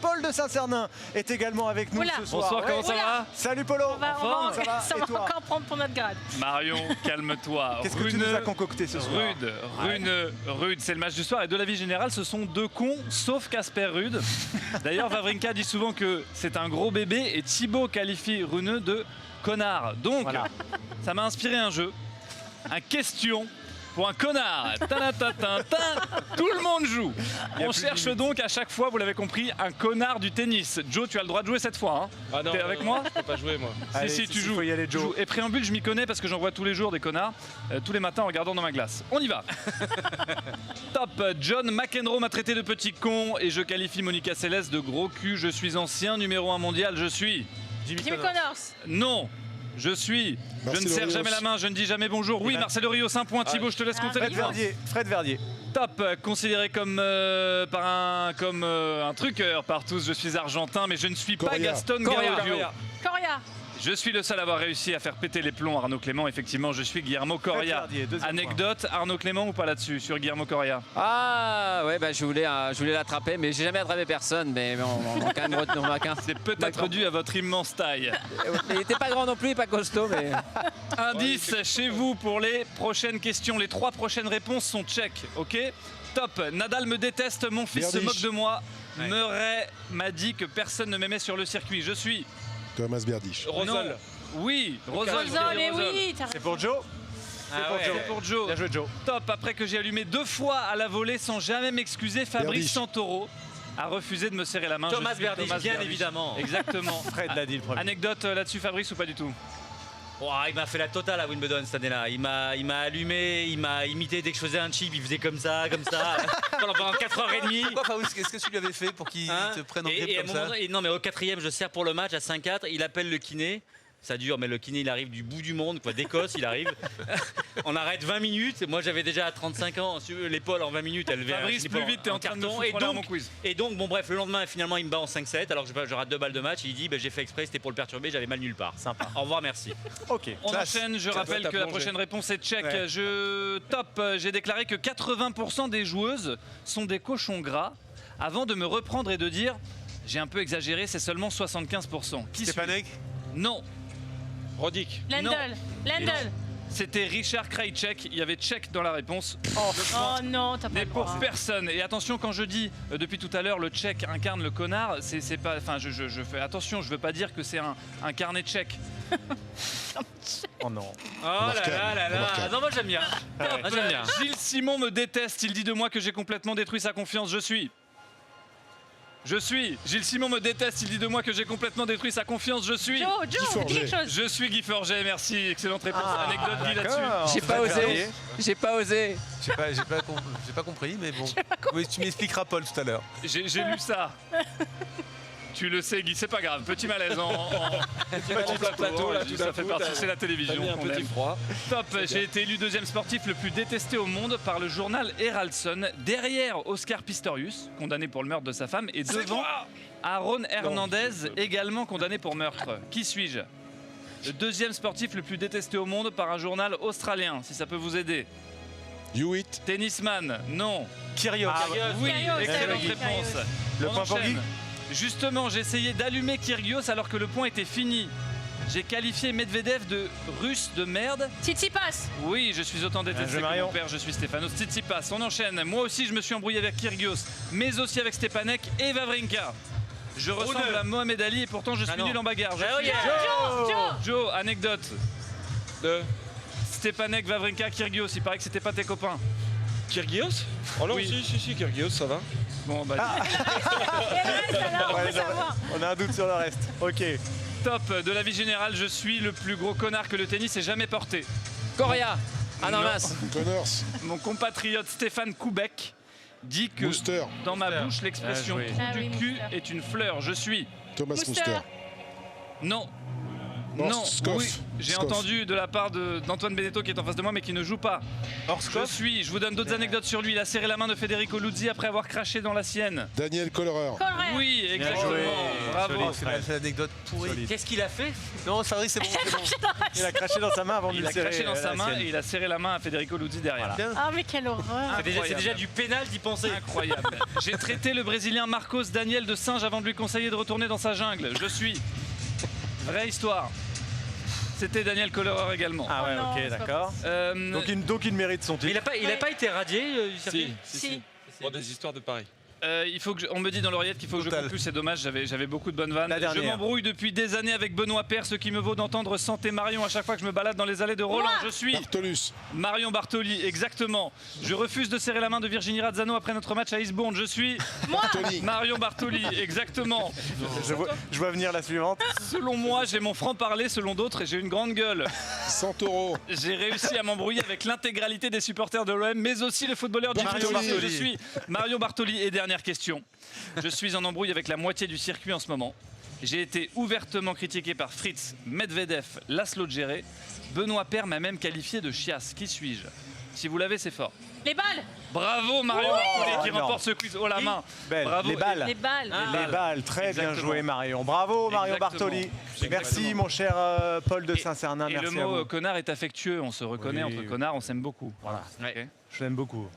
Paul de Saint-Cernin est également avec nous Oula. ce soir. Bonsoir, comment ça va? Salut Polo. On va Ça va Et toi encore prendre pour notre grade. Marion, calme-toi. Qu'est-ce que tu nous as concocté ce soir? Rude, c'est le match du soir. Et de la vie générale, ce sont deux cons, sauf Casper Rude. D'ailleurs, Wawrinka dit souvent que c'est un gros bébé et Thibaut qualifie Runeux de connard. Donc, Voilà. ça m'a inspiré un jeu. Un question pour un connard. Tout le monde joue. On cherche donc à chaque fois, vous l'avez compris, un connard du tennis. Joe, tu as le droit de jouer cette fois. Hein. Ah non, T'es avec moi? Je peux pas jouer moi. Allez, Si, tu il joues. faut y aller, Joe. Et préambule, je m'y connais parce que j'en vois tous les jours des connards, tous les matins en regardant dans ma glace. On y va. Top. John McEnroe m'a traité de petit con et je qualifie Monica Seles de gros cul. Je suis ancien numéro 1 mondial. Je suis. Jimmy Connors. Non. Je suis. Je ne Marcelo serre Rios. jamais la main, je ne dis jamais bonjour. Oui, Marcelo Rios, 1 point. Thibaut, je te laisse compter les points. Fred Verdier. Top, considéré comme un truqueur par tous. Je suis argentin, mais je ne suis pas Correa. Gaston Correa. Gaudio. Correa. Je suis le seul à avoir réussi à faire péter les plombs, Arnaud Clément. Effectivement, je suis Guillermo Correa. Verdier, deuxième Anecdote, Arnaud Clément ou pas là-dessus, sur Guillermo Correa? Ah ouais, bah, je voulais l'attraper, mais j'ai jamais attrapé personne. Mais on va quand même on va quand même- C'est peut-être dû à votre immense taille. Il était pas grand non plus, pas costaud, mais Indice chez vous pour les prochaines questions. Les 3 prochaines réponses sont check, ok? Top, Nadal me déteste, mon fils se Berdych. moque de moi. Murray m'a dit que personne ne m'aimait sur le circuit. Je suis. Thomas Berdych. Non. Rosol. Oui, Rosol. Rosol, mais oui. t'as C'est raison. pour Joe. C'est pour Joe. Bien joué Joe. Top, après que j'ai allumé 2 fois à la volée sans jamais m'excuser, Fabrice Berdych. Santoro a refusé de me serrer la main. Thomas Je suis Berdych, bien évidemment. Exactement. Fred l'a dit le premier. Anecdote là-dessus, Fabrice, ou pas du tout? Ouah, il m'a fait la totale à Wimbledon cette année-là. Il m'a allumé, il m'a imité dès que je faisais un chip, il faisait comme ça, pendant 4h30. Pourquoi Fabrice, qu'est-ce que tu lui avais fait pour qu'il Hein te prenne en et grippe à un comme moment ça donné- non mais au 4e, je sers pour le match à 5-4, il appelle le kiné. Ça dure, mais le kiné il arrive du bout du monde, quoi, d'Écosse il arrive. On arrête 20 minutes, moi j'avais déjà 35 ans, l'épaule en 20 minutes elle Fabrice, plus vite, t'es en train de me foutre en l'air mon quiz. Et donc, bon bref, le lendemain finalement il me bat en 5-7, alors que je rate 2 balles de match, il dit j'ai fait exprès, c'était pour le perturber, j'avais mal nulle part. Sympa. Au revoir, merci. Ok. On Classe. enchaîne, je rappelle t'as que la plongé. prochaine réponse est check. Ouais. J'ai déclaré que 80% des joueuses sont des cochons gras avant de me reprendre et de dire j'ai un peu exagéré, c'est seulement 75%. Qui Stepanek. suis-je? Non, Rodic. Lendl. Lendl. c'était Richard Krajicek, il y avait check dans la réponse. Oh non, t'as pas Mais le pour droit. personne. Et attention, quand je dis depuis tout à l'heure le tchèque incarne le connard, c'est pas. Enfin, je fais attention, je veux pas dire que c'est un carnet tchèque. Oh non. Oh là là là là. Remarquable. Non, moi j'aime bien. Moi, j'aime bien. Gilles Simon me déteste, il dit de moi que j'ai complètement détruit sa confiance. Je suis. Gilles Simon me déteste, il dit de moi que j'ai complètement détruit sa confiance. Je suis. Joe, dis Forget. quelque chose. Je suis Guy Forget, merci. Excellente réponse. Anecdote Guy là-dessus. D'accord. j'ai pas Fred osé. Verdier. J'ai pas osé. J'ai pas compris, mais bon. Oui, tu m'expliqueras Paul tout à l'heure. J'ai lu ça. Tu le sais, Guy, c'est pas grave. Petit malaise en plateau, là, Guy, tout ça d'un fait coup, partie, t'as- c'est la T'as télévision. mis un qu'on petit aime. froid. Top, j'ai été élu deuxième sportif le plus détesté au monde par le journal Heraldson, derrière Oscar Pistorius, condamné pour le meurtre de sa femme, et devant Aaron Hernandez, également condamné pour meurtre. Qui suis-je? Le deuxième sportif le plus détesté au monde par un journal australien, si ça peut vous aider. Hewitt. Tennisman, non. Kyrgios. Oui, Kyrgios, excellente Kyrgios. réponse. Le On point pour enchaîne. Guy. Justement, j'ai essayé d'allumer Kyrgios alors que le point était fini. J'ai qualifié Medvedev de russe de merde. Tsitsipas. Oui, je suis autant détesté Bien joué, que Marion. mon père, je suis Stefanos Tsitsipas. On enchaîne. Moi aussi, je me suis embrouillé avec Kyrgios, mais aussi avec Stepanek et Wawrinka. Je ressemble à Mohamed Ali et pourtant je suis non. nul en bagarre. Je Ah, suis regarde. Joe. Joe, anecdote. De Stepanek, Wawrinka, Kyrgios. Il paraît que c'était pas tes copains. Kyrgios. Oh non, Oui. si, Kyrgios, ça va. Bon, bah, Et le reste alors, on Ouais, veut savoir. on a un doute sur le reste. Ok. top. De la vie générale, je suis le plus gros connard que le tennis ait jamais porté. Correa. Ah non, Non. mince. Connors. Mon compatriote Stéphane Koubek dit que Mouster. dans ma bouche, l'expression Bien joué. trou Ah du oui, cul Mouster. est une fleur. Je suis. Thomas Mouster. Mouster. Non. Horst Non, Skoff. oui, j'ai Skoff. entendu de la part d'Antoine Benetto qui est en face de moi mais qui ne joue pas. Je vous donne d'autres anecdotes sur lui. Il a serré la main de Federico Luzzi après avoir craché dans la sienne. Daniel Kollerer. Correa. Oui, exactement. joué. Bravo. C'est l'anecdote pourrie. Qu'est-ce qu'il a fait? Non, Fabrice, c'est bon. c'est bon. Il a craché dans sa main avant de Il lui a serrer craché dans sa la main sienne. et il a serré la main à Federico Luzzi derrière. Bien. Ah, mais quelle horreur. C'est déjà du pénal d'y penser. Incroyable. J'ai traité le Brésilien Marcos Daniel de singe avant de lui conseiller de retourner dans sa jungle. Je suis. Vraie histoire. C'était Daniel Collerer également. Ah ouais, Oh non, ok, c'est pas d'accord. Donc il mérite son Mais titre. il a pas été radié du circuit? Si. Pour des histoires de pareil. Il faut que on me dit dans l'oreillette qu'il faut que je Total. conclue, c'est dommage, j'avais beaucoup de bonnes vannes. La Je dernière. m'embrouille depuis des années avec Benoît Paire, ce qui me vaut d'entendre Santé Marion à chaque fois que je me balade dans les allées de Roland. Moi Je suis Bartolus. Marion Bartoli, exactement. Je refuse de serrer la main de Virginie Razzano après notre match à Eastbourne. Je suis Tony. Marion Bartoli, exactement. Je vois venir la suivante. Selon moi, j'ai mon franc-parler, selon d'autres, et j'ai une grande gueule. Santoro. J'ai réussi à m'embrouiller avec l'intégralité des supporters de l'OM, mais aussi le footballeur Jimmy Bartoli. Bartoli. Je suis Mario Bartoli. Et dernière question. Je suis en embrouille avec la moitié du circuit en ce moment. J'ai été ouvertement critiqué par Fritz, Medvedev, Laszlo Djere. Benoît Paire m'a même qualifié de chiasse. Qui suis-je? Si vous l'avez, c'est fort. Les balles. Bravo Mario Bartoli qui énorme. remporte ce quiz haut la main. Belle. Bravo. Les balles. Les balles. Les balles, très bien Exactement. joué Marion. Bravo Marion Exactement. Bartoli. Exactement. Merci mon cher Paul de Saint-Cernin. Et Merci le à mot vous. connard est affectueux. On se reconnaît Oui. entre connards, on s'aime beaucoup. Voilà. Je l'aime beaucoup.